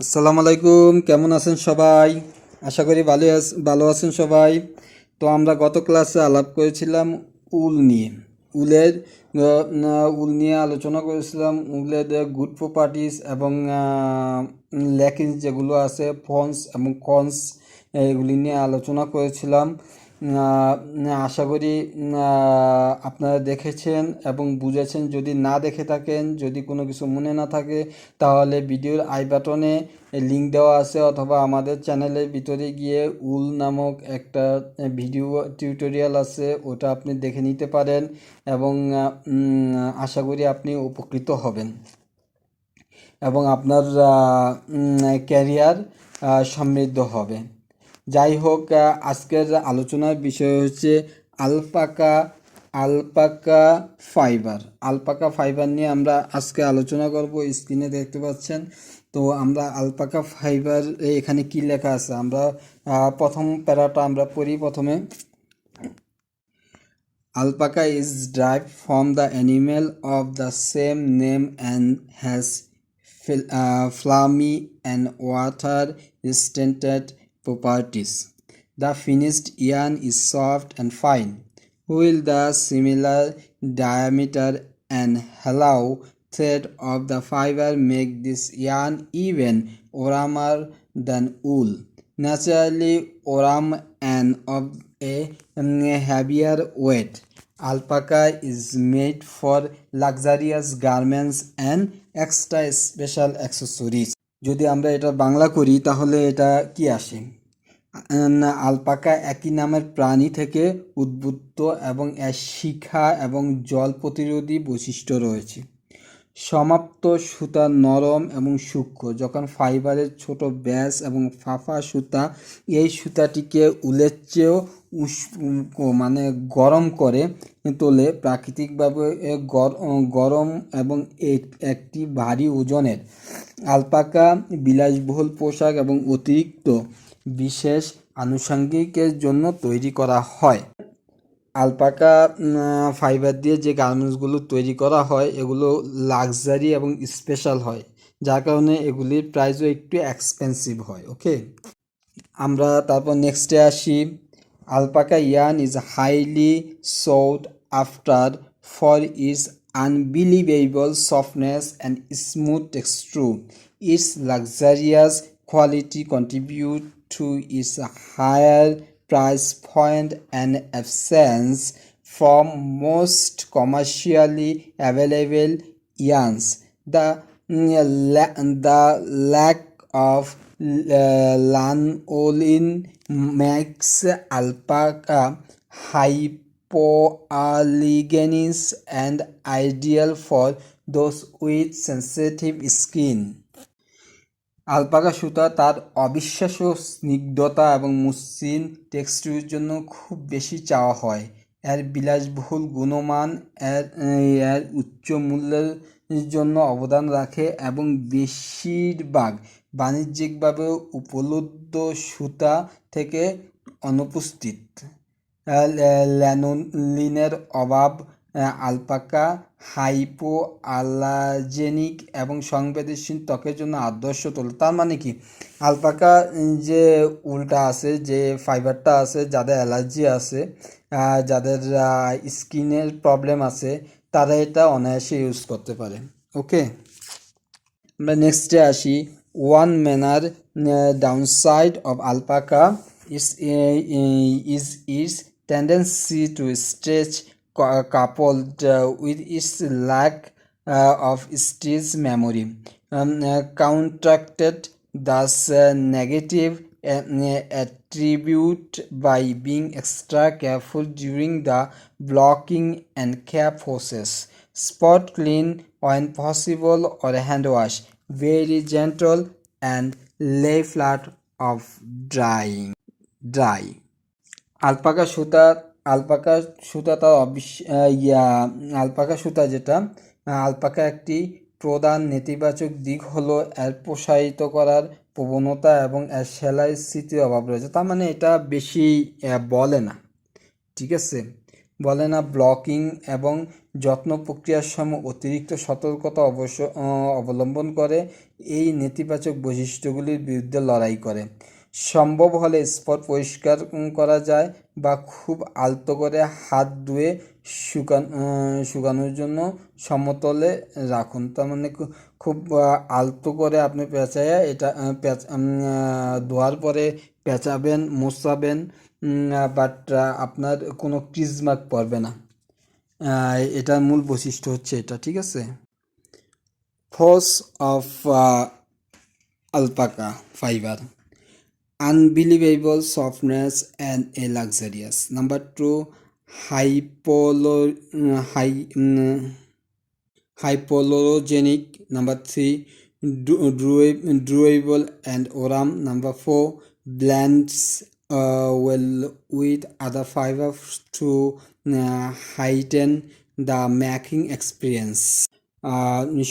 আসসালামু আলাইকুম, কেমন আছেন সবাই? আশা করি ভালো আছেন সবাই। তো আমরা গত ক্লাসে আলাপ করেছিলাম উল নিয়ে। উলের উল নিয়ে আলোচনা করেছিলাম, উলের গুড প্রপার্টিস এবং ল্যাকিংস যেগুলো আছে, ফন্স এবং কনস, এগুলি নিয়ে আলোচনা করেছিলাম। আশা করি আপনারা দেখেছেন এবং বুঝেছেন। যদি না দেখে থাকেন, যদি কোনো কিছু মনে না থাকে, তাহলে ভিডিওর আই বাটনে লিঙ্ক দেওয়া আছে, অথবা আমাদের চ্যানেলের ভিতরে গিয়ে উল নামক একটা ভিডিও টিউটোরিয়াল আছে, ওটা আপনি দেখে নিতে পারেন এবং আশা করি আপনি উপকৃত হবেন এবং আপনার ক্যারিয়ার সমৃদ্ধ হবে। যাই হোক, আজকের আলোচনার বিষয় হচ্ছে alpaca alpaca fibre. Alpaca fibre নিয়ে আমরা আজকে আলোচনা করব। স্ক্রিনে দেখতে পাচ্ছেন। তো আমরা আলপাকা ফাইবার এখানে কি লেখা আছে, আমরা প্রথম প্যারাটা আমরা পড়ি প্রথমে। Alpaca is derived from the animal of the same name and has flamy and water-resistant properties. The finished yarn is soft and fine, while the similar diameter and hollow thread of the fiber make this yarn even warmer than wool. Naturally warm and of a heavier weight. Alpaca is made for luxurious garments and extra special accessories. যদি আমরা এটা বাংলা করি তাহলে এটা কি আসে? Alpaca একই নামের প্রাণী থেকে উদ্ভূত এবং এর শিখা এবং জল প্রতিরোধী বৈশিষ্ট্য রয়েছে। সমাপ্ত সুতা নরম এবং সূক্ষ্ম। যখন ফাইবারের ছোট ব্যাস এবং ফাঁপা সুতা এই সুতাটিকে উলের চেয়েও মানে গরম করে তোলে, প্রাকৃতিকভাবে গরম এবং একটি ভারী ওজনের। আলপাকা বিলাসবহুল পোশাক এবং অতিরিক্ত বিশেষ আনুষঙ্গিকের জন্য তৈরি করা হয়। আলপাকা ফাইবার দিয়ে যে গার্মেন্টসগুলো তৈরি করা হয় এগুলো লাক্সারি এবং স্পেশাল হয়, যার কারণে এগুলির প্রাইসও একটু এক্সপেন্সিভ হয়। ওকে, আমরা তারপর নেক্সটে আসি। Alpaca yarn is highly sought after for its unbelievable softness and smooth texture. Its luxurious quality contribute to its higher price point and absence from most commercially available yarns. The lack of lanolin makes alpaca hypoallergenic and ideal for those with sensitive skin. Alpaca সুতা তার অবিশ্বাস্য স্নিগ্ধতা এবং মসৃণ টেক্সচারের জন্য খুব বেশি চাওয়া হয়। এর বিলাসবহুল গুণমান এর উচ্চ মূল্যের জন্য অবদান রাখে এবং বেশিরভাগ বাণিজ্যিকভাবে উপলব্ধ সুতা থেকে অনুপস্থিত। ল্যানোলিনের অভাব আলপাকা হাইপো অ্যালার্জেনিক এবং সংবেদনশীল ত্বকের জন্য আদর্শ তোলে। তার মানে কি, আলপাকা যে উলটা আছে, যে ফাইবারটা আছে, যাদের অ্যালার্জি আছে, যাদের স্কিনের প্রবলেম আছে, তারা এটা অনায়াসে ইউজ করতে পারে। ওকে, আমরা নেক্সটে আসি। One manner downside of alpaca is its tendency to stretch, coupled with its lack of stitch memory, counteracted thus negative attribute by being extra careful during the blocking and cap process. Spot clean when possible or hand wash. Very gentle and lay flat of drying. Alpaca সুতা তার alpaca সুতা যেটা, alpaca একটি প্রধান নেতিবাচক দিক হলো এর প্রসারিত করার প্রবণতা এবং এর সেলাই স্মৃতির অভাব রয়েছে। তার মানে এটা বেশি বলে না, ঠিক আছে, বলে না। ব্লকিং এবং যত্ন প্রক্রিয়ার সময় অতিরিক্ত সতর্কতা অবলম্বন করে। এই নেতিবাচক বৈশিষ্ট্যগুলির বিরুদ্ধে লড়াই করে। সম্ভব হলে স্পট পরিষ্কার করা যায় বা খুব আলতো করে হাত ধুয়ে শুকানোর জন্য সমতলে রাখুন। তার মানে খুব আলতো করে আপনি পেঁচাইয়া এটা ধোয়ার পরে পেঁচাবেন, মোছাবেন, বাট আপনার কোনো ক্রিজ মার্ক পড়বে না। এটার মূল বৈশিষ্ট্য হচ্ছে এটা, ঠিক আছে। Force of alpaca fiber: unbelievable softness and a luxurious. Number 2, hypoallergenic. Number 3, durable and oram. Number 4, blends well with other fibers to heighten the making experience.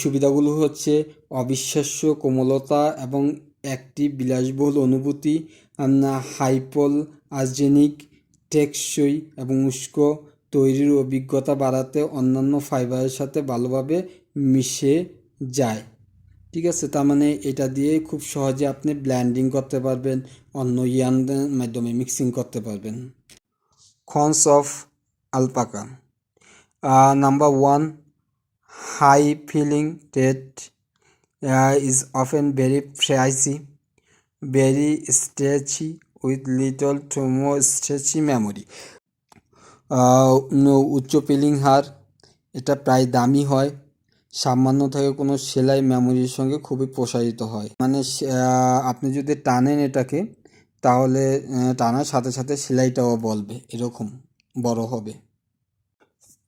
সুবিধাগুলো হচ্ছে অবিশ্বাস্য কোমলতা এবং একটি বিলাসবহুল অনুভূতি, হাইপোল আর্জেনিক, টেকসই এবং উষ্ণ, তৈরির অভিজ্ঞতা বাড়াতে অন্যান্য ফাইবারের সাথে ভালোভাবে মিশে যায়, ঠিক আছে। তার মানে এটা দিয়ে খুব সহজে আপনি ব্ল্যান্ডিং করতে পারবেন, অন্য ইয়ানের মাধ্যমে মিক্সিং করতে পারবেন। Cons of alpaca: number 1, high feeling rate, is often very frizzy, very stretchy with little to more stretchy memory. উচ্চ পিলিং হার, এটা প্রায় দামি হয়, সামান্য থেকে কোনো সেলাই মেমোরির সঙ্গে খুবই প্রসারিত হয়। মানে আপনি যদি টানেন এটাকে, তাহলে টানার সাথে সাথে সেলাইটাও বলবে, এরকম বড় হবে।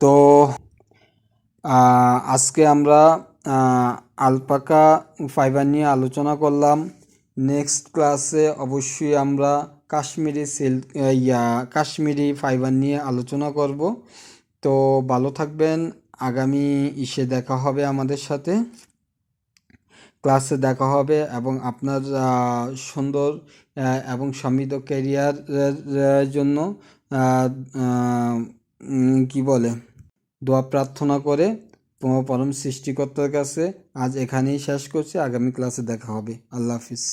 তো আজকে আমরা আলপাকা ফাইবার নিয়ে আলোচনা করলাম। নেক্সট ক্লাসে অবশ্যই আমরা কাশ্মীরি ফাইবার নিয়ে আলোচনা করব। তো ভালো থাকবেন, আগামী দেখা হবে আমাদের সাথে, ক্লাসে দেখা হবে, এবং আপনার সুন্দর এবং সমৃদ্ধ ক্যারিয়ারের জন্য কি বলে দোয়া প্রার্থনা করে পরম সৃষ্টিকর্তার কাছে আজ এখানেই শেষ করছি। আগামী ক্লাসে দেখা হবে। আল্লাহ হাফিজ।